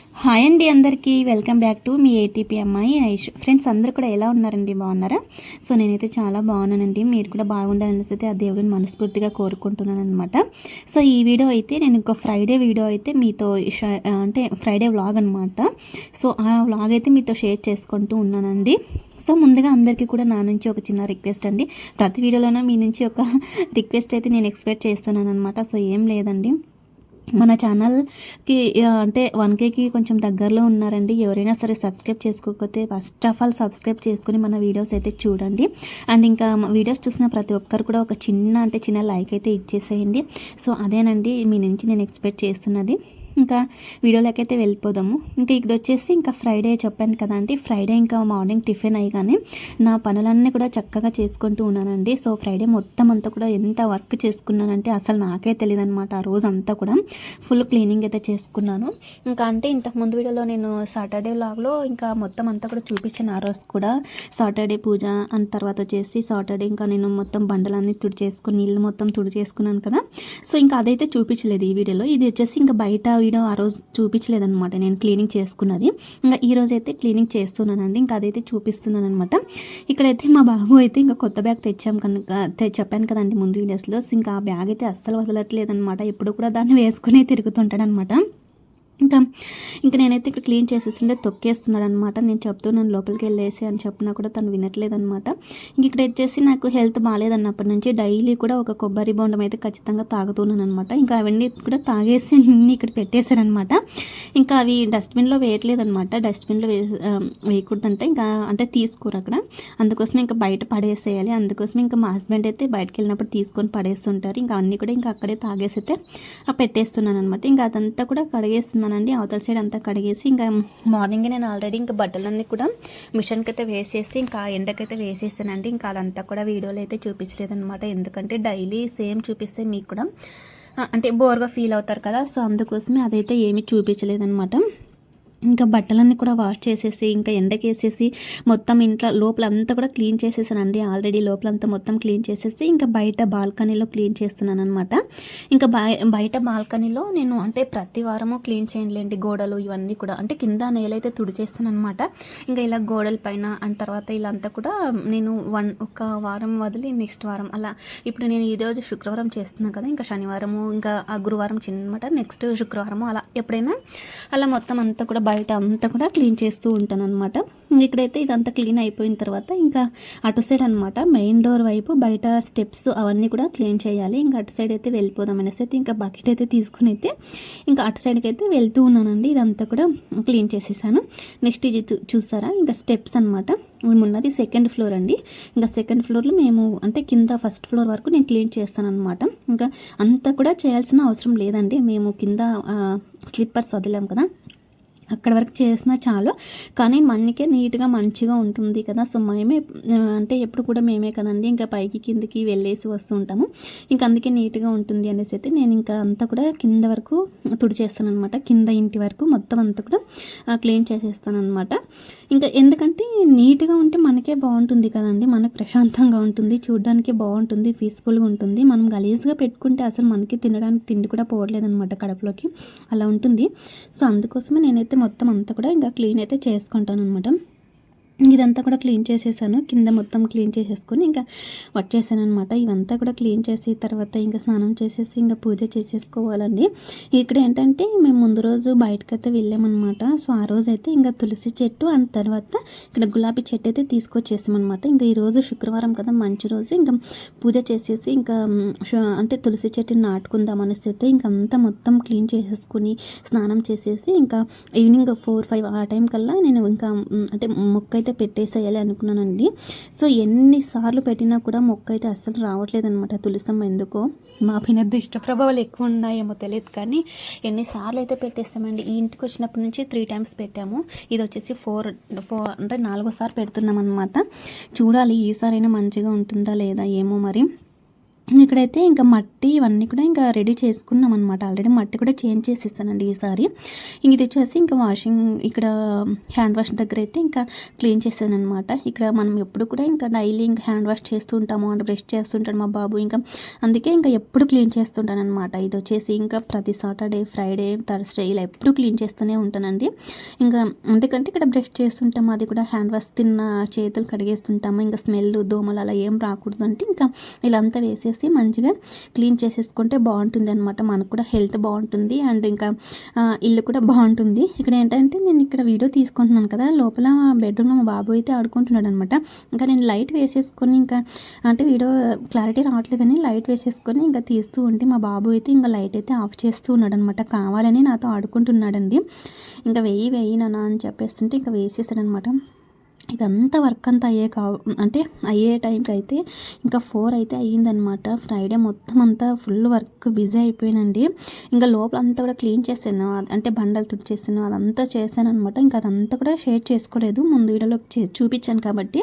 Hi అండి, అందరికీ welcome back to me ATP అమ్మాయి ఐష్. ఫ్రెండ్స్ అందరూ కూడా ఎలా ఉన్నారండి, బాగున్నారా? సో నేనైతే చాలా బాగున్నానండి. మీరు కూడా బాగుండాలని అయితే ఆ దేవుడిని మనస్ఫూర్తిగా కోరుకుంటున్నాను అనమాట. సో ఈ వీడియో అయితే నేను ఒక ఫ్రైడే వీడియో అయితే మీతో అంటే ఫ్రైడే వ్లాగ్ అనమాట. సో ఆ వ్లాగ్ అయితే మీతో షేర్ చేసుకుంటూ ఉన్నానండి. సో ముందుగా అందరికీ కూడా నా నుంచి ఒక చిన్న రిక్వెస్ట్ అండి. ప్రతి వీడియోలోనే మీ నుంచి ఒక రిక్వెస్ట్ అయితే నేను ఎక్స్పెక్ట్ చేస్తున్నాను అనమాట. సో ఏం లేదండి, మన ఛానల్కి అంటే 1Kకి కొంచెం దగ్గరలో ఉన్నారండి. ఎవరైనా సరే సబ్స్క్రైబ్ చేసుకోకపోతే ఫస్ట్ ఆఫ్ ఆల్ సబ్స్క్రైబ్ చేసుకుని మన వీడియోస్ అయితే చూడండి. అండ్ ఇంకా వీడియోస్ చూసిన ప్రతి ఒక్కరు కూడా ఒక చిన్న లైక్ అయితే ఇచ్చేసేయండి. సో అదేనండి మీ నుంచి నేను ఎక్స్పెక్ట్ చేస్తున్నది. ఇంకా వీడియోలోకి అయితే వెళ్ళిపోదాము. ఇంకా ఇది వచ్చేసి ఇంకా ఫ్రైడే చెప్పాను కదా అండి. ఫ్రైడే ఇంకా మార్నింగ్ టిఫిన్ అయ్యగానే నా పనులన్నీ కూడా చక్కగా చేసుకుంటూ ఉన్నానండి. సో ఫ్రైడే మొత్తం అంతా కూడా ఎంత వర్క్ చేసుకున్నానంటే అసలు నాకే తెలియదు అనమాట. ఆ రోజు అంతా కూడా ఫుల్ క్లీనింగ్ అయితే చేసుకున్నాను. ఇంకా అంటే ఇంతకు ముందు వీడియోలో నేను సాటర్డే వ్లాగ్లో ఇంకా మొత్తం అంతా కూడా చూపించాను. ఆ రోజు కూడా సాటర్డే పూజ అండ్ తర్వాత వచ్చేసి సాటర్డే ఇంకా నేను మొత్తం బండలన్నీ తుడిచేసుకుని ఇల్లు మొత్తం తుడిచేసుకున్నాను కదా. సో ఇంకా అదైతే చూపించలేదు ఈ వీడియోలో. ఇది వచ్చేసి ఇంకా బయట వీడియో ఆ రోజు చూపించలేదన్నమాట, నేను క్లీనింగ్ చేసుకున్నది. ఇంకా ఈ రోజు అయితే క్లీనింగ్ చేస్తున్నానండి. ఇంకా అదైతే చూపిస్తున్నాను అనమాట. ఇక్కడైతే మా బాబు అయితే ఇంకా కొత్త బ్యాగ్ తెచ్చాం కనుక చెప్పాను కదండి ముందు వీడియోస్లో. సో ఇంకా ఆ బ్యాగ్ అయితే అస్సలు వదలట్లేదు అనమాట. ఎప్పుడు కూడా దాన్ని వేసుకునే తిరుగుతుంటాడు అనమాట. ఇంకా నేనైతే ఇక్కడ క్లీన్ చేసేస్తుంటే తొక్కేస్తున్నాడు అనమాట. నేను చెప్తున్నాను లోపలికి వెళ్ళేసి అని చెప్పినా కూడా తను వినట్లేదనమాట. ఇంక ఇక్కడ వచ్చేసి నాకు హెల్త్ బాగాలేదన్నప్పటి నుంచి డైలీ కూడా ఒక కొబ్బరి బొండం అయితే ఖచ్చితంగా తాగుతున్నాను అనమాట. ఇంకా అవన్నీ కూడా తాగేసి అన్నీ ఇక్కడ పెట్టేశారనమాట. ఇంకా అవి డస్ట్బిన్లో వేయట్లేదనమాట. డస్ట్బిన్లో వేయకూడదంటే ఇంకా అంటే తీసుకోరు అక్కడ, అందుకోసం ఇంకా బయట పడేసేయాలి. అందుకోసం ఇంకా మా హస్బెండ్ అయితే బయటకు వెళ్ళినప్పుడు తీసుకొని పడేస్తుంటారు. ఇంకా అన్నీ కూడా ఇంకా అక్కడే తాగేసి అయితే పెట్టేస్తున్నాను అనమాట. ఇంకా అదంతా కూడా కడిగేస్తున్నాను అండి. అవతల సైడ్ అంతా కడిగేసి ఇంకా మార్నింగే నేను ఆల్రెడీ ఇంకా బట్టలన్నీ కూడా మిషన్కి అయితే వేసేసి ఇంకా ఎండకైతే వేసేసానండి. ఇంకా అదంతా కూడా వీడియోలో అయితే చూపించలేదు అనమాట. ఎందుకంటే డైలీ సేమ్ చూపిస్తే మీకు కూడా అంటే బోర్గా ఫీల్ అవుతారు కదా. సో అందుకోసమే అదైతే ఏమీ చూపించలేదన్నమాట. ఇంకా బట్టలన్నీ కూడా వాష్ చేసేసి ఇంకా ఎండకేసేసి మొత్తం ఇంట్లో లోపలంతా కూడా క్లీన్ చేసేసానండి. ఆల్రెడీ లోపలంతా మొత్తం క్లీన్ చేసేసి ఇంకా బయట బాల్కనీలో క్లీన్ చేస్తున్నాను అనమాట. ఇంకా బయట బాల్కనీలో నేను అంటే ప్రతి వారము క్లీన్ చేయలేండి. గోడలు ఇవన్నీ కూడా అంటే కింద నేలైతే తుడిచేస్తాను అనమాట. ఇంకా ఇలా గోడల పైన అండ్ తర్వాత ఇలా అంతా కూడా నేను ఒక వారం వదిలి నెక్స్ట్ వారం అలా, ఇప్పుడు నేను ఈరోజు శుక్రవారం చేస్తున్నాను కదా, ఇంకా శనివారము ఇంకా గురువారం చిన్నమాట, నెక్స్ట్ శుక్రవారము అలా ఎప్పుడైనా అలా మొత్తం అంతా కూడా బయట అంతా కూడా క్లీన్ చేస్తూ ఉంటాను అనమాట. ఇక్కడైతే ఇదంతా క్లీన్ అయిపోయిన తర్వాత ఇంకా అటు సైడ్ అనమాట మెయిన్ డోర్ వైపు బయట స్టెప్స్ అవన్నీ కూడా క్లీన్ చేయాలి. ఇంకా అటు సైడ్ అయితే వెళ్ళిపోదాం అనేసి అయితే ఇంకా బకెట్ అయితే తీసుకుని అయితే ఇంకా అటు సైడ్కి అయితే వెళ్తూ ఉన్నానండి. ఇదంతా కూడా క్లీన్ చేసేసాను. నెక్స్ట్ ఇది చూసారా ఇంకా స్టెప్స్ అనమాట. ఉన్నది సెకండ్ ఫ్లోర్ అండి. ఇంకా సెకండ్ ఫ్లోర్లో మేము అంటే కింద ఫస్ట్ ఫ్లోర్ వరకు నేను క్లీన్ చేస్తాను అనమాట. ఇంకా అంతా కూడా చేయాల్సిన అవసరం లేదండి. మేము కింద స్లిప్పర్స్ వదిలాం కదా, అక్కడ వరకు చేసినా చాలు. కానీ మనకే నీట్గా మంచిగా ఉంటుంది కదా. సో మేమే అంటే ఎప్పుడు కూడా మేమే కదండి ఇంకా పైకి కిందికి వెళ్ళేసి వస్తూ ఉంటాము. ఇంకా అందుకే నీట్గా ఉంటుంది అనేసి అయితే నేను ఇంకా అంతా కూడా కింద వరకు తుడిచేస్తాను అనమాట. కింద ఇంటి వరకు మొత్తం అంతా కూడా క్లీన్ చేసేస్తాను అనమాట. ఇంకా ఎందుకంటే నీట్గా ఉంటే మనకే బాగుంటుంది కదండి, మనకు ప్రశాంతంగా ఉంటుంది, చూడడానికి బాగుంటుంది, పీస్ఫుల్గా ఉంటుంది. మనం గలీజ్గా పెట్టుకుంటే అసలు మనకి తినడానికి తిండి కూడా పోవట్లేదు అనమాట కడుపులోకి, అలా ఉంటుంది. సో అందుకోసమే నేనైతే మొత్తం అంతా కూడా ఇంకా క్లీన్ అయితే చేసుకుంటాను అనమాట. ఇదంతా కూడా క్లీన్ చేసేసాను. కింద మొత్తం క్లీన్ చేసేసుకొని ఇంకా వచ్చేసాను అనమాట. ఇవంతా కూడా క్లీన్ చేసి తర్వాత ఇంకా స్నానం చేసేసి ఇంకా పూజ చేసేసుకోవాలండి. ఇక్కడ ఏంటంటే మేము ముందు రోజు బయటకైతే వెళ్ళామన్నమాట. సో ఆ రోజు అయితే ఇంకా తులసి చెట్టు అండ్ తర్వాత ఇక్కడ గులాబీ చెట్టు అయితే తీసుకొచ్చేసామన్నమాట. ఇంకా ఈరోజు శుక్రవారం కదా, మంచి రోజు. ఇంకా పూజ చేసేసి ఇంకా అంటే తులసి చెట్టుని నాటుకుందాం అనేసి అయితే ఇంకా అంతా మొత్తం క్లీన్ చేసేసుకుని స్నానం చేసేసి ఇంకా ఈవినింగ్ 4-5 ఆ టైం కల్లా నేను ఇంకా అంటే మొక్క అయితే పెట్టేసేయాలి అనుకున్నానండి. సో ఎన్నిసార్లు పెట్టినా కూడా మొక్క అయితే అస్సలు రావట్లేదు అనమాట. తులసమ్మ ఎందుకో మా పైన దుష్ట ప్రభావాలు ఎక్కువ ఉన్నాయేమో తెలియదు, కానీ ఎన్నిసార్లు అయితే పెట్టేస్తామండి. ఈ ఇంటికి వచ్చినప్పటి నుంచి 3 times పెట్టాము. ఇది వచ్చేసి 4 అంటే 4వ సారి పెడుతున్నాం అనమాట. చూడాలి ఈసారైనా మంచిగా ఉంటుందా లేదా ఏమో మరి. ఇక్కడైతే ఇంకా మట్టి ఇవన్నీ కూడా ఇంకా రెడీ చేసుకున్నాం అనమాట. ఆల్రెడీ మట్టి కూడా చేంజ్ చేసేసానండి ఈసారి. ఇది వచ్చేసి ఇంకా వాషింగ్ ఇక్కడ హ్యాండ్ వాష్ దగ్గర అయితే ఇంకా క్లీన్ చేశాను అనమాట. ఇక్కడ మనం ఎప్పుడు కూడా ఇంకా డైలీ ఇంకా హ్యాండ్ వాష్ చేస్తూ ఉంటాము అంటే బ్రష్ చేస్తుంటాడు మా బాబు. ఇంకా అందుకే ఇంకా ఎప్పుడు క్లీన్ చేస్తుంటాను అనమాట. ఇది వచ్చేసి ఇంకా ప్రతి సాటర్డే, ఫ్రైడే, థర్స్డే ఇలా ఎప్పుడు క్లీన్ చేస్తూనే ఉంటానండి. ఇంకా ఎందుకంటే ఇక్కడ బ్రష్ చేస్తుంటాము, అది కూడా హ్యాండ్ వాష్ తిన్న చేతులు కడిగేస్తుంటాము. ఇంకా స్మెల్, దోమలు అలా ఏం రాకూడదు అంటే ఇంకా ఇలా అంతా వేసేసి మంచిగా క్లీన్ చేసేసుకుంటే బాగుంటుంది అనమాట. మనకు కూడా హెల్త్ బాగుంటుంది అండ్ ఇంకా ఇల్లు కూడా బాగుంటుంది. ఇక్కడ ఏంటంటే నేను ఇక్కడ వీడియో తీసుకుంటున్నాను కదా, లోపల బెడ్రూమ్లో మా బాబు అయితే ఆడుకుంటున్నాడు అనమాట. ఇంకా నేను లైట్ వేసేసుకొని ఇంకా అంటే వీడియో క్లారిటీ రావట్లేదని లైట్ వేసేసుకొని ఇంకా తీస్తూ ఉంటే మా బాబు అయితే ఇంకా లైట్ అయితే ఆఫ్ చేస్తూ ఉన్నాడు అనమాట. కావాలని నాతో ఆడుకుంటున్నాడండి. ఇంకా వెయ్యి నాన్న అని చెప్పేస్తుంటే ఇంకా వేసేసాడనమాట. ఇదంతా వర్క్ అంతా అయ్యే టైంకి అయితే ఇంకా 4 అయితే అయ్యిందనమాట. ఫ్రైడే మొత్తం అంతా ఫుల్ వర్క్ బిజీ అయిపోయానండి. ఇంకా లోపల అంతా కూడా క్లీన్ చేశాను, అంటే బండలు తుడిచేసాను, అదంతా చేశాను అనమాట. ఇంకా అదంతా కూడా షేర్ చేసుకోలేదు, ముందు వీడియోలో చూపించాను కాబట్టి.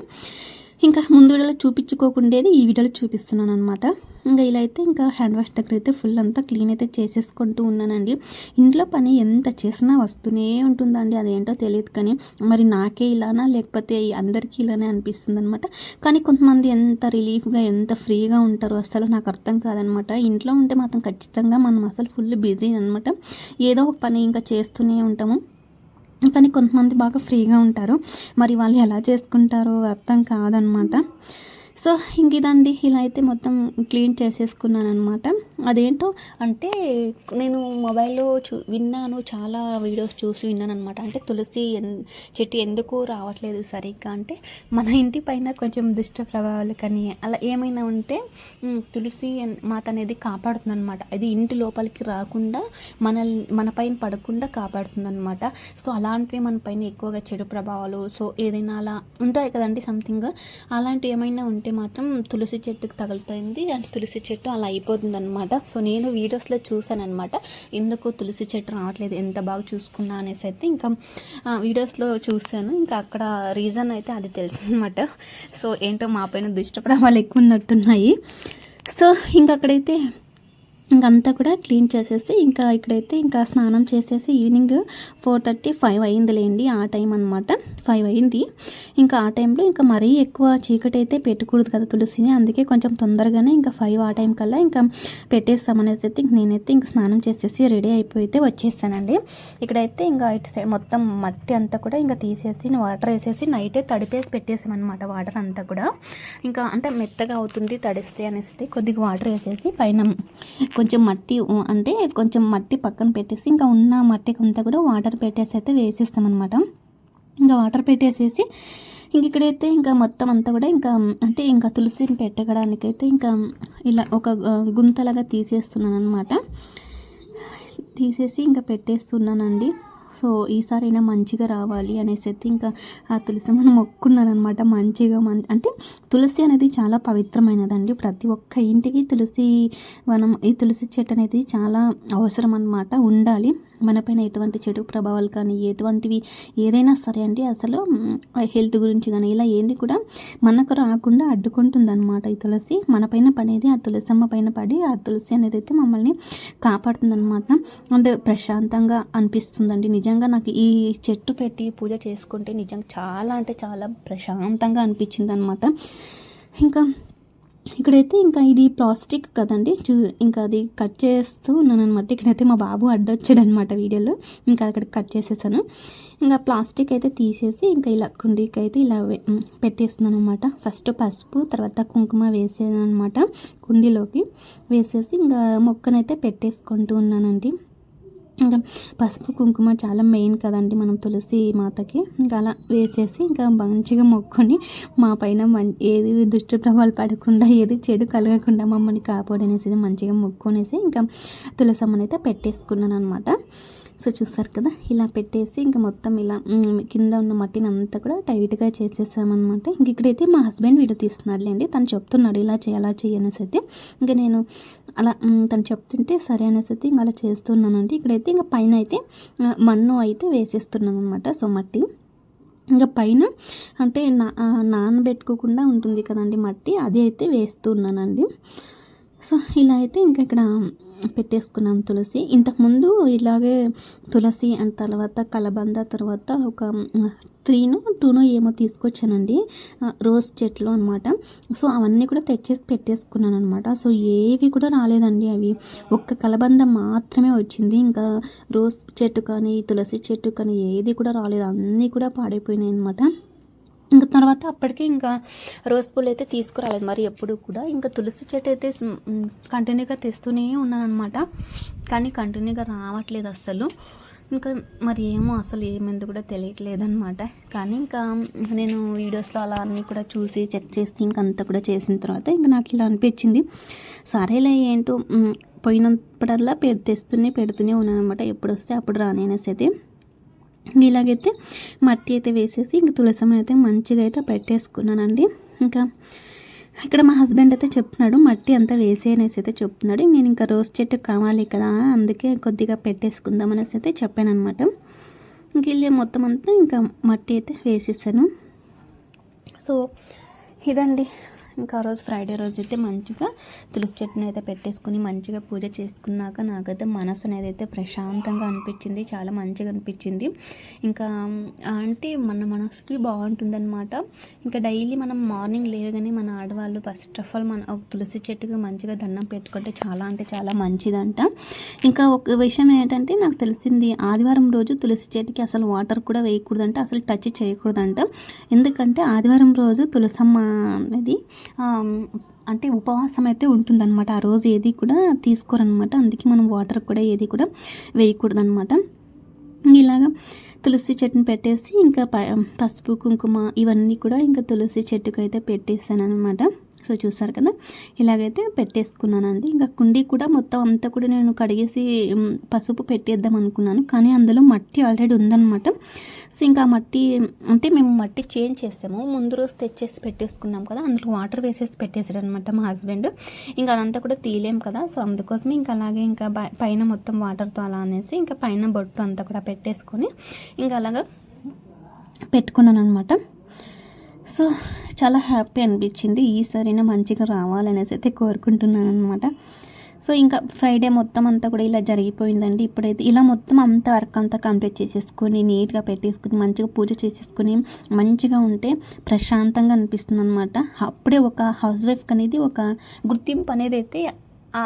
ఇంకా ముందు వీడియోలో చూపించుకోకుండేది ఈ వీడియోలో చూపిస్తున్నాను అనమాట. ఇంకా ఇలా అయితే ఇంకా హ్యాండ్ వాష్ దగ్గర అయితే ఫుల్ అంతా క్లీన్ అయితే చేసేసుకుంటూ ఉన్నానండి. ఇంట్లో పని ఎంత చేసినా వస్తూనే ఉంటుందండి, అదేంటో తెలియదు. కానీ మరి నాకే ఇలానా లేకపోతే అందరికీ ఇలానే అనిపిస్తుంది అనమాట. కానీ కొంతమంది ఎంత రిలీఫ్గా ఎంత ఫ్రీగా ఉంటారో అసలు నాకు అర్థం కాదనమాట. ఇంట్లో ఉంటే మాత్రం ఖచ్చితంగా మనం అసలు ఫుల్ బిజీ అనమాట. ఏదో ఒక పని ఇంకా చేస్తూనే ఉంటాము. కానీ కొంతమంది బాగా ఫ్రీగా ఉంటారు, మరి వాళ్ళు ఎలా చేసుకుంటారో అర్థం కాదనమాట. సో ఇంక ఇదండి, ఇలా అయితే మొత్తం క్లీన్ చేసేసుకున్నాను అనమాట. అదేంటో అంటే నేను మొబైల్లో విన్నాను, చాలా వీడియోస్ చూసి విన్నాను అనమాట. అంటే తులసి చెట్టు ఎందుకు రావట్లేదు సరిగ్గా అంటే మన ఇంటి పైన కొంచెం దుష్ట ప్రభావాలు కానీ అలా ఏమైనా ఉంటే తులసి మాత అనేది కాపాడుతుంది అనమాట. అది ఇంటి లోపలికి రాకుండా మన పైన పడకుండా కాపాడుతుంది అనమాట. సో అలాంటివి మన పైన ఎక్కువగా చెడు ప్రభావాలు సో ఏదైనా అలా ఉంటాయి కదండి, సంథింగ్ అలాంటివి ఏమైనా ఉంటే మాత్రం తులసి చెట్టుకు తగులుతుంది. అంటే తులసి చెట్టు అలా అయిపోతుంది అనమాట. సో నేను వీడియోస్లో చూసాను అనమాట, ఎందుకు తులసి చెట్టు రావట్లేదు, ఎంత బాగా చూసుకున్నా అనేసి అయితే ఇంకా వీడియోస్లో చూశాను. ఇంకా అక్కడ రీజన్ అయితే అది తెలుసు అనమాట. సో ఏంటో మా పైన దుష్ట ప్రభావాలు ఎక్కువ ఉన్నట్టున్నాయి. సో ఇంకా అక్కడైతే ఇంకంతా కూడా క్లీన్ చేసేసి ఇంకా ఇక్కడైతే ఇంకా స్నానం చేసేసి ఈవినింగ్ 4:30, 5 అయిందిలేండి ఆ టైం అనమాట. 5 అయింది. ఇంకా ఆ టైంలో ఇంకా మరీ ఎక్కువ చీకటి అయితే పెట్టకూడదు కదా తులసిని, అందుకే కొంచెం తొందరగానే ఇంకా 5 ఆ టైం కల్లా ఇంకా పెట్టేస్తామనేసి అయితే నేనైతే ఇంకా స్నానం చేసేసి రెడీ అయిపోయితే వచ్చేసానండి. ఇక్కడైతే ఇంకా ఇటు సైడ్ మొత్తం మట్టి అంతా కూడా ఇంకా తీసేసి వాటర్ వేసేసి నైటే తడిపేసి పెట్టేసామన్నమాట. వాటర్ అంతా కూడా ఇంకా అంటే మెత్తగా అవుతుంది తడిస్తే అనేసి కొద్దిగా వాటర్ వేసేసి పైన కొంచెం మట్టి పక్కన పెట్టేసి ఇంకా ఉన్న మట్టికి అంతా కూడా వాటర్ పెట్టేసి అయితే వేసేస్తామన్నమాట. ఇంకా వాటర్ పెట్టేసేసి ఇక్కడైతే ఇంకా మొత్తం అంతా కూడా ఇంకా తులసిని పెట్టడానికైతే ఇంకా ఇలా ఒక గుంతలాగా తీసేస్తున్నాను అనమాట. తీసేసి ఇంకా పెట్టేస్తున్నానండి. సో ఈసారైనా మంచిగా రావాలి అనేసి అయితే ఇంకా ఆ తులసి మనం మొక్కున్నాను అనమాట. అంటే తులసి అనేది చాలా పవిత్రమైనదండి. ప్రతి ఒక్క ఇంటికి ఈ తులసి చెట్టు అనేది చాలా అవసరం అనమాట, ఉండాలి. మనపైన ఎటువంటి చెడు ప్రభావాలు కానీ ఏదైనా సరే అండి, అసలు హెల్త్ గురించి కానీ ఇలా ఏంది కూడా మనకు రాకుండా అడ్డుకుంటుంది అనమాట. ఈ తులసి మనపైన పడేది ఆ తులసమ్మ పైన పడి ఆ తులసి అనేది అయితే మమ్మల్ని కాపాడుతుంది అనమాట. అండ్ ప్రశాంతంగా అనిపిస్తుందండి. నిజంగా నాకు ఈ చెట్టు పెట్టి పూజ చేసుకుంటే నిజంగా చాలా అంటే చాలా ప్రశాంతంగా అనిపించింది అనమాట. ఇంకా ఇక్కడైతే ఇంకా ఇది ప్లాస్టిక్ కదండి, ఇంకా అది కట్ చేస్తూ ఉన్నాను అనమాట. ఇక్కడైతే మా బాబు అడ్డొచ్చాడు అనమాట వీడియోలో, ఇంకా అక్కడ కట్ చేసేసాను. ఇంకా ప్లాస్టిక్ అయితే తీసేసి ఇంకా ఇలా కుండీకి అయితే ఇలా పెట్టేస్తున్నాను అనమాట. ఫస్ట్ పసుపు తర్వాత కుంకుమ వేసేది అనమాట. కుండీలోకి వేసేసి ఇంకా మొక్కనైతే పెట్టేసుకుంటూ ఉన్నానండి. ఇంకా పసుపు కుంకుమ చాలా మెయిన్ కదండి మనం తులసి మాతకి. ఇంకా అలా వేసేసి ఇంకా మంచిగా మొక్కుని మా పైన ఏది దుష్ట ప్రభావాలు పడకుండా ఏది చెడు కలగకుండా మమ్మల్ని కాపాడనేసి మంచిగా మొక్కునేసి ఇంకా తులసమ్మని అయితే పెట్టేసుకున్నాను అనమాట. సో చూసారు కదా, ఇలా పెట్టేసి ఇంకా మొత్తం ఇలా కింద ఉన్న మట్టిని అంతా కూడా టైట్గా చేసేసామన్నమాట. ఇంక ఇక్కడైతే మా హస్బెండ్ వీడియో తీస్తున్నాడులేండి, తను చెప్తున్నాడు ఇలా చేయనేసి అయితే ఇంకా నేను అలా తను చెప్తుంటే సరే అనేసి అయితే ఇంకా అలా చేస్తున్నానండి. ఇక్కడైతే ఇంకా పైన అయితే మన్ను అయితే వేసేస్తున్నాను అనమాట. సో మట్టి ఇంకా పైన అంటే నానబెట్టుకోకుండా ఉంటుంది కదండి మట్టి, అది అయితే వేస్తున్నానండి. సో ఇలా అయితే ఇంకా ఇక్కడ పెట్టేసుకున్నాం తులసి. ఇంతకుముందు ఇలాగే తులసి అండ్ తర్వాత కలబంద, తర్వాత ఒక 3 ఏమో తీసుకొచ్చానండి, రోజ్ చెట్లు అనమాట. సో అవన్నీ కూడా తెచ్చేసి పెట్టేసుకున్నాను అనమాట. సో ఏవి కూడా రాలేదండి, అవి ఒక్క కలబంద మాత్రమే వచ్చింది. ఇంకా రోజ్ చెట్టు కానీ తులసి చెట్టు కానీ ఏది కూడా రాలేదు, అన్నీ కూడా పాడైపోయినాయి అనమాట. ఇంకా తర్వాత అప్పటికే ఇంకా రోజ్ పూలు అయితే తీసుకురాలేదు మరి ఎప్పుడు కూడా. ఇంకా తులసి చెట్టు అయితే కంటిన్యూగా తెస్తూనే ఉన్నాను అనమాట, కానీ కంటిన్యూగా రావట్లేదు అస్సలు. ఇంకా మరి ఏమో అసలు ఏమైంది కూడా తెలియట్లేదు అనమాట. కానీ ఇంకా నేను వీడియోస్లో అలా అన్నీ కూడా చూసి చెక్ చేసి ఇంకంతా కూడా చేసిన తర్వాత ఇంకా నాకు ఇలా అనిపించింది, సరేలే ఏంటో పోయినప్పుడల్లా పెడుతూనే ఉన్నాను అనమాట, ఎప్పుడు వస్తే అప్పుడు రానేసి అయితే. ఇలాగైతే మట్టి అయితే వేసేసి ఇంక తులసమ్మ అయితే మంచిగా అయితే పెట్టేసుకున్నానండి. ఇంకా ఇక్కడ మా హస్బెండ్ అయితే చెప్తున్నాడు మట్టి అంతా వేసేయనేసి అయితే చెప్తున్నాడు. నేను ఇంకా రోజ్ చెట్టు కావాలి కదా, అందుకే కొద్దిగా పెట్టేసుకుందాం అనేసి అయితే చెప్పాను అనమాట. ఇంక వెళ్ళి మొత్తం అంతా ఇంకా మట్టి అయితే వేసేసాను. సో ఇదండి, ఇంకా ఆ రోజు ఫ్రైడే రోజు అయితే మంచిగా తులసి చెట్టును అయితే పెట్టేసుకుని మంచిగా పూజ చేసుకున్నాక నాకైతే మనసు అనేది అయితే ప్రశాంతంగా అనిపించింది, చాలా మంచిగా అనిపించింది. ఇంకా అంటే మన మనసుకి బాగుంటుందన్నమాట. ఇంకా డైలీ మనం మార్నింగ్ లేవగానే మన ఆడవాళ్ళు ఫస్ట్ ఆఫ్ ఆల్ మన ఒక తులసి చెట్టుకి మంచిగా దండం పెట్టుకుంటే చాలా అంటే చాలా మంచిదంట. ఇంకా ఒక విషయం ఏంటంటే నాకు తెలిసింది, ఆదివారం రోజు తులసి చెట్టుకి అసలు వాటర్ కూడా వేయకూడదంట, అసలు టచ్ చేయకూడదంట. ఎందుకంటే ఆదివారం రోజు తులసమ్మ అనేది అంటే ఉపవాసం అయితే ఉంటుందన్నమాట, ఆ రోజు ఏది కూడా తీసుకోరనమాట. అందుకే మనం వాటర్ కూడా ఏది కూడా వేయకూడదు అనమాట. ఇలాగా తులసి చెట్టుని పెట్టేసి ఇంకా పసుపు కుంకుమ ఇవన్నీ కూడా ఇంకా తులసి చెట్టుకు అయితే పెట్టేసాను అనమాట. సో చూసారు కదా, ఇలాగైతే పెట్టేసుకున్నానండి. ఇంకా కుండీ కూడా మొత్తం అంతా కూడా నేను కడిగేసి పసుపు పెట్టేద్దాం అనుకున్నాను, కానీ అందులో మట్టి ఆల్రెడీ ఉందన్నమాట. సో ఇంకా మట్టి అంటే మేము మట్టి చేంజ్ చేసాము, ముందు రోజు తెచ్చేసి పెట్టేసుకున్నాం కదా, అందులో వాటర్ వేసేసి పెట్టేసాడు అనమాట మా హస్బెండ్. ఇంకా అదంతా కూడా తీయలేం కదా, సో అందుకోసమే ఇంకా అలాగే ఇంకా పైన మొత్తం వాటర్తో అలా అనేసి ఇంకా పైన బొట్టు అంతా కూడా పెట్టేసుకొని ఇంకా అలాగా పెట్టుకున్నాను అనమాట. సో చాలా హ్యాపీ అనిపించింది, ఈసారైనా మంచిగా రావాలనేసి అయితే కోరుకుంటున్నాను అనమాట. సో ఇంకా ఫ్రైడే మొత్తం అంతా కూడా ఇలా జరిగిపోయిందండి. ఇప్పుడైతే ఇలా మొత్తం అంతా వర్క్ అంతా కంప్లీట్ చేసేసుకొని నీట్గా పెట్టేసుకుని మంచిగా పూజ చేసేసుకొని మంచిగా ఉంటే ప్రశాంతంగా అనిపిస్తుంది అనమాట. అప్పుడే ఒక హౌస్ వైఫ్ అనేది ఒక గుర్తింపు అనేది అయితే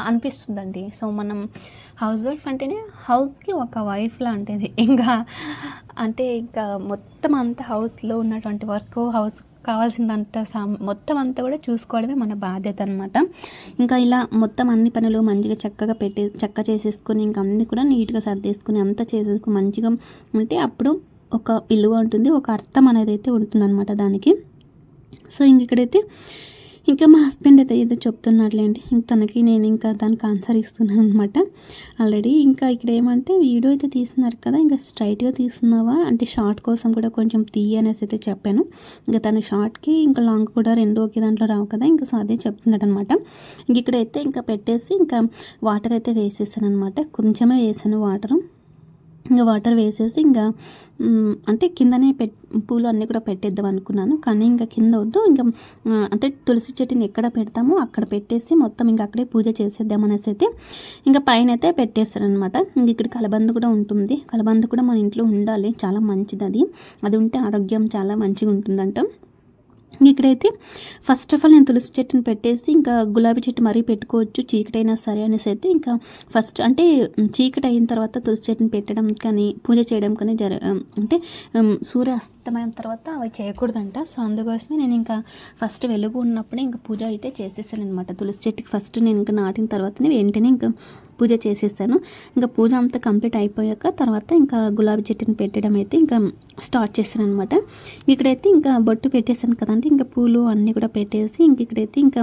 అనిపిస్తుందండి. సో మనం హౌస్ వైఫ్ అంటేనే హౌస్కి ఒక వైఫ్ లాంటిది. ఇంకా అంటే ఇంకా మొత్తం అంతా హౌస్లో ఉన్నటువంటి వర్క్, హౌస్ కావాల్సిందంత మొత్తం అంతా కూడా చూసుకోవడమే మన బాధ్యత అనమాట. ఇంకా ఇలా మొత్తం అన్ని పనులు మంచిగా చక్క చేసేసుకొని ఇంకా అన్నీ కూడా నీట్గా సర్దేసుకొని అంతా చేసేసుకొని మంచిగా ఉంటే అప్పుడు ఒక విలువ ఉంటుంది, ఒక అర్థం అనేది అయితే ఉంటుందన్నమాట దానికి. సో ఇంక ఇక్కడైతే ఇంకా మా హస్బెండ్ అయితే ఏదో చెప్తున్నట్లేంటి, ఇంక తనకి నేను ఇంకా దానికి ఆన్సర్ ఇస్తున్నాను అనమాట ఆల్రెడీ. ఇంకా ఇక్కడ ఏమంటే వీడియో అయితే తీస్తున్నారు కదా, ఇంకా స్ట్రైట్గా తీస్తున్నావా అంటే షార్ట్ కోసం కూడా కొంచెం అనేసి అయితే చెప్పాను. ఇంకా తన షార్ట్కి ఇంకా లాంగ్ కూడా రెండు ఒకే దాంట్లో రావు కదా, ఇంకా సో అదే చెప్తున్నాడు అనమాట. ఇంక ఇక్కడైతే ఇంకా పెట్టేసి ఇంకా వాటర్ అయితే వేసేసాను అనమాట, కొంచెమే వేసాను వాటరు. ఇంకా వాటర్ వేసేసి ఇంకా అంటే కిందనే పూలు అన్నీ కూడా పెట్టేద్దాం అనుకున్నాను, కానీ ఇంకా కింద వద్దు, ఇంకా అంటే తులసి చెట్టుని ఎక్కడ పెడతామో అక్కడ పెట్టేసి మొత్తం ఇంకా అక్కడే పూజ చేసేద్దాం అనేసి అయితే ఇంకా పైన అయితే పెట్టేస్తాను అనమాట. ఇంక ఇక్కడ కలబంద కూడా ఉంటుంది, కలబంద కూడా మన ఇంట్లో ఉండాలి, చాలా మంచిది, అది ఉంటే ఆరోగ్యం చాలా మంచిగా ఉంటుందంట. ఇక్కడైతే ఫస్ట్ ఆఫ్ ఆల్ నేను తులసి చెట్టుని పెట్టేసి ఇంకా గులాబీ చెట్టు మరీ పెట్టుకోవచ్చు చీకటైనా సరే అనేసి అయితే ఇంకా ఫస్ట్ అంటే చీకటి అయిన తర్వాత తులసి చెట్టుని పెట్టడం కానీ పూజ చేయడం కానీ అంటే సూర్యాస్తమయం తర్వాత అవి చేయకూడదంట. సో అందుకోసమే నేను ఇంకా ఫస్ట్ వెలుగు ఉన్నప్పుడే ఇంకా పూజ అయితే చేసేసాను అనమాట. తులసి చెట్టుకి ఫస్ట్ నేను ఇంకా నాటిన తర్వాతనే వెంటనే ఇంకా పూజ చేసేసాను. ఇంకా పూజ అంతా కంప్లీట్ అయిపోయాక తర్వాత ఇంకా గులాబీ చెట్టుని పెట్టడం అయితే ఇంకా స్టార్ట్ చేశాను అనమాట. ఇక్కడైతే ఇంకా బొట్టు పెట్టేశాను కదండి, ఇంకా పూలు అన్నీ కూడా పెట్టేసి ఇంక ఇక్కడైతే ఇంకా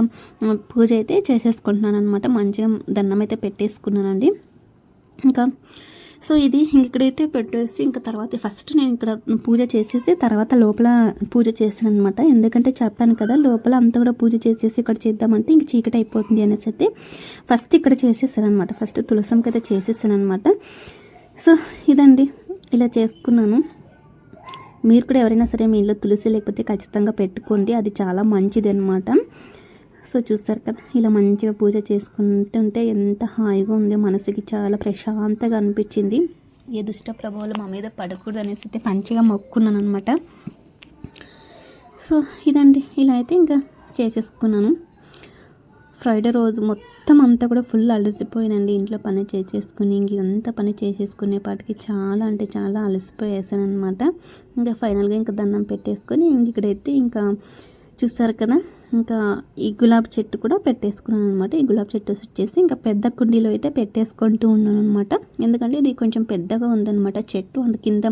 పూజ అయితే చేసేసుకుంటున్నాను అనమాట. మంచిగా దండం అయితే పెట్టేసుకున్నానండి. ఇంకా సో ఇది ఇక్కడైతే పెట్టేసి ఇంకా తర్వాత ఫస్ట్ నేను ఇక్కడ పూజ చేసేసి తర్వాత లోపల పూజ చేశాను అనమాట. ఎందుకంటే చెప్పాను కదా లోపల అంతా కూడా పూజ చేసేసి ఇక్కడ చేద్దామంటే ఇంక చీకటి అయిపోతుంది అనేసి అయితే ఫస్ట్ ఇక్కడ చేసేసాను అనమాట. ఫస్ట్ తులసంకి అయితే చేసేసాను అనమాట. సో ఇదండి ఇలా చేసుకున్నాను. మీరు కూడా ఎవరైనా సరే మీ ఇంట్లో తులసి లేకపోతే ఖచ్చితంగా పెట్టుకోండి, అది చాలా మంచిది అనమాట. సో చూస్తారు కదా, ఇలా మంచిగా పూజ చేసుకుంటుంటే ఎంత హాయిగా ఉంది, మనసుకి చాలా ప్రశాంతంగా అనిపించింది. ఏ దుష్ట ప్రభావాలు మా మీద పడకూడదు అనేసి అయితే మంచిగా మొక్కున్నాను అనమాట. సో ఇదండి, ఇలా అయితే ఇంకా చేసేసుకున్నాను. ఫ్రైడే రోజు మొత్తం అంతా కూడా ఫుల్ అలసిపోయానండి. ఇంట్లో పని చేసేసుకుని ఇదంతా పని చేసేసుకునేపాటికి చాలా అంటే చాలా అలసిపోయేసాను అనమాట. ఇంకా ఫైనల్గా ఇంకా దండం పెట్టేసుకొని ఇక్కడైతే ఇంకా చూసారు కదా, ఇంకా ఈ గులాబీ చెట్టు కూడా పెట్టేసుకున్నాను అనమాట. ఈ గులాబీ చెట్టు వచ్చేసి ఇంకా పెద్ద కుండీలో అయితే పెట్టేసుకుంటూ ఉన్నాను అనమాట. ఎందుకంటే ఇది కొంచెం పెద్దగా ఉందన్నమాట చెట్టు, అండ్ కింద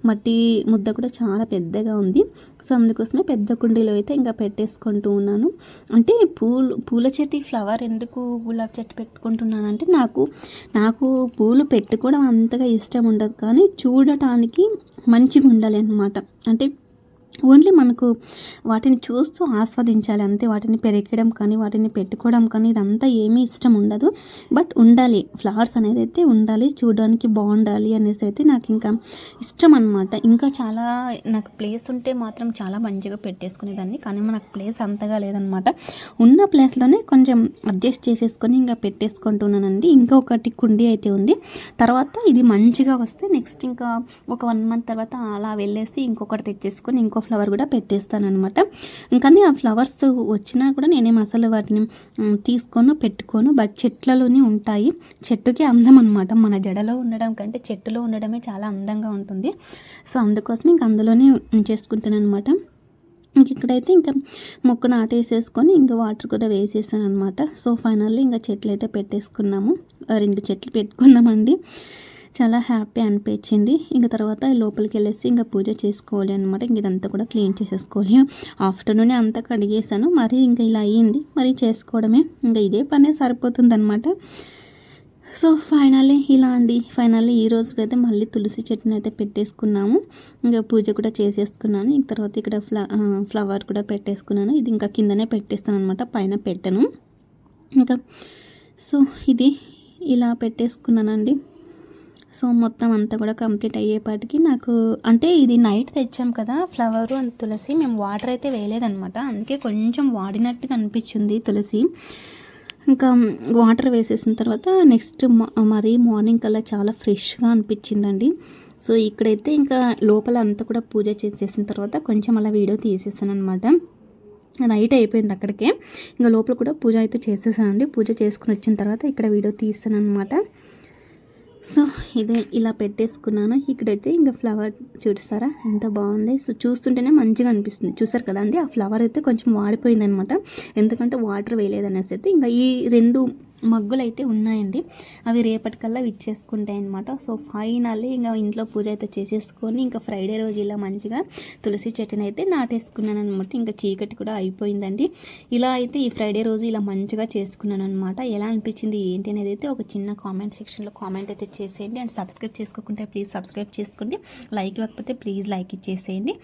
మట్టి ముద్ద కూడా చాలా పెద్దగా ఉంది. సో అందుకోసమే పెద్ద కుండీలో అయితే ఇంకా పెట్టేసుకుంటూ ఉన్నాను. అంటే పూల చెట్టు ఫ్లవర్ ఎందుకు గులాబీ చెట్టు పెట్టుకుంటున్నానంటే నాకు పూలు పెట్టుకోవడం అంతగా ఇష్టం ఉండదు, కానీ చూడటానికి మంచిగా ఉండాలి అన్నమాట. అంటే ఓన్లీ మనకు వాటిని చూస్తూ ఆస్వాదించాలి అంతే. వాటిని పెరిగడం కానీ వాటిని పెట్టుకోవడం కానీ ఇదంతా ఏమీ ఇష్టం ఉండదు. బట్ ఉండాలి, ఫ్లవర్స్ అనేది అయితే ఉండాలి, చూడడానికి బాగుండాలి అనేసి అయితే నాకు ఇంకా ఇష్టం అనమాట. ఇంకా చాలా నాకు ప్లేస్ ఉంటే మాత్రం చాలా మంచిగా పెట్టేసుకునేదాన్ని, కానీ మనకు ప్లేస్ అంతగా లేదనమాట. ఉన్న ప్లేస్లోనే కొంచెం అడ్జస్ట్ చేసేసుకొని ఇంకా పెట్టేసుకుంటున్నానండి. ఇంకొకటి కుండీ అయితే ఉంది. తర్వాత ఇది మంచిగా వస్తే నెక్స్ట్ ఇంకా ఒక 1 month తర్వాత అలా వెళ్ళేసి ఇంకొకటి తెచ్చేసుకొని ఇంకో ఫ్లవర్ కూడా పెట్టేస్తాను అనమాట. కానీ ఆ ఫ్లవర్స్ వచ్చినా కూడా నేనేం అసలు వాటిని తీసుకొని పెట్టుకోను. బట్ చెట్లలోనే ఉంటాయి. చెట్టుకి అందం అనమాట. మన జడలో ఉండడం కంటే చెట్టులో ఉండడమే చాలా అందంగా ఉంటుంది. సో అందుకోసం ఇంక అందులోనే ఉంచేసుకుంటాను అనమాట. ఇక్కడైతే ఇంకా మొక్క నాటేసేసుకొని ఇంకా వాటర్ కూడా వేసేసాను అనమాట. సో ఫైనల్లీ ఇంకా చెట్లు అయితే పెట్టేసుకున్నాము. 2 చెట్లు పెట్టుకున్నామండి. చాలా హ్యాపీ అనిపించింది. ఇంకా తర్వాత లోపలికి వెళ్ళేసి ఇంకా పూజ చేసుకోవాలి అనమాట. ఇంక ఇదంతా కూడా క్లీన్ చేసేసుకోవాలి. ఆఫ్టర్నూనే అంతా కడిగేసాను, మరి ఇంకా ఇలా అయ్యింది, మరి చేసుకోవడమే ఇంకా ఇదే పనే సరిపోతుంది అనమాట. సో ఫైనల్లీ ఇలా అండి. ఫైనల్లీ ఈ రోజు అయితే మళ్ళీ తులసి చెట్టుని అయితే పెట్టేసుకున్నాము. ఇంకా పూజ కూడా చేసేసుకున్నాను. ఇంక తర్వాత ఇక్కడ ఫ్లవర్ కూడా పెట్టేసుకున్నాను. ఇది ఇంకా కిందనే పెట్టేస్తాను అనమాట, పైన పెట్టను ఇంకా. సో ఇది ఇలా పెట్టేసుకున్నానండి. సో మొత్తం అంతా కూడా కంప్లీట్ అయ్యేపాటికి నాకు అంటే ఇది నైట్ తెచ్చాం కదా ఫ్లవరు అండ్ తులసి, మేము వాటర్ అయితే వేయలేదనమాట. అందుకే కొంచెం వాడినట్టుగా అనిపించింది తులసి. ఇంకా వాటర్ వేసేసిన తర్వాత నెక్స్ట్ మరీ మార్నింగ్ కల్లా చాలా ఫ్రెష్గా అనిపించిందండి. సో ఇక్కడైతే ఇంకా లోపల అంతా కూడా పూజ చేసేసిన తర్వాత కొంచెం అలా వీడియో తీసేసాను అనమాట. నైట్ అయిపోయింది అక్కడికే. ఇంకా లోపల కూడా పూజ అయితే చేసేసానండి. పూజ చేసుకుని వచ్చిన తర్వాత ఇక్కడ వీడియో తీస్తాను అనమాట. సో ఇదే ఇలా పెట్టేసుకున్నాను. ఇక్కడైతే ఇంకా ఫ్లవర్ చూస్తారా ఎంత బాగుంది. సో చూస్తుంటేనే మంచిగా అనిపిస్తుంది. చూసారు కదా అండి, ఆ ఫ్లవర్ అయితే కొంచెం వాడిపోయింది అనమాట, ఎందుకంటే వాటర్ వేయలేదనేసి అయితే. ఇంకా ఈ 2 మగ్గులు అయితే ఉన్నాయండి, అవి రేపటికల్లా విచ్చేసుకుంటాయి అనమాట. సో ఫైనల్లీ ఇంకా ఇంట్లో పూజ అయితే చేసేసుకొని ఇంకా ఫ్రైడే రోజు ఇలా మంచిగా తులసి చెట్టుని అయితే నాటేసుకున్నాను అనమాట. ఇంకా చీకటి కూడా అయిపోయిందండి. ఇలా అయితే ఈ ఫ్రైడే రోజు ఇలా మంచిగా చేసుకున్నాను అనమాట. ఎలా అనిపించింది ఏంటి అనేది అయితే ఒక చిన్న కామెంట్ సెక్షన్లో కామెంట్ అయితే చేసేయండి. అండ్ సబ్స్క్రైబ్ చేసుకోకుంటే ప్లీజ్ సబ్స్క్రైబ్ చేసుకోండి. లైక్ ఇవ్వకపోతే ప్లీజ్ లైక్ ఇచ్చేసేయండి.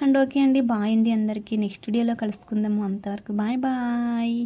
అండ్ ఓకే అండి, బాయ్ అండి అందరికీ. నెక్స్ట్ వీడియోలో కలుసుకుందాము. అంతవరకు బాయ్ బాయ్.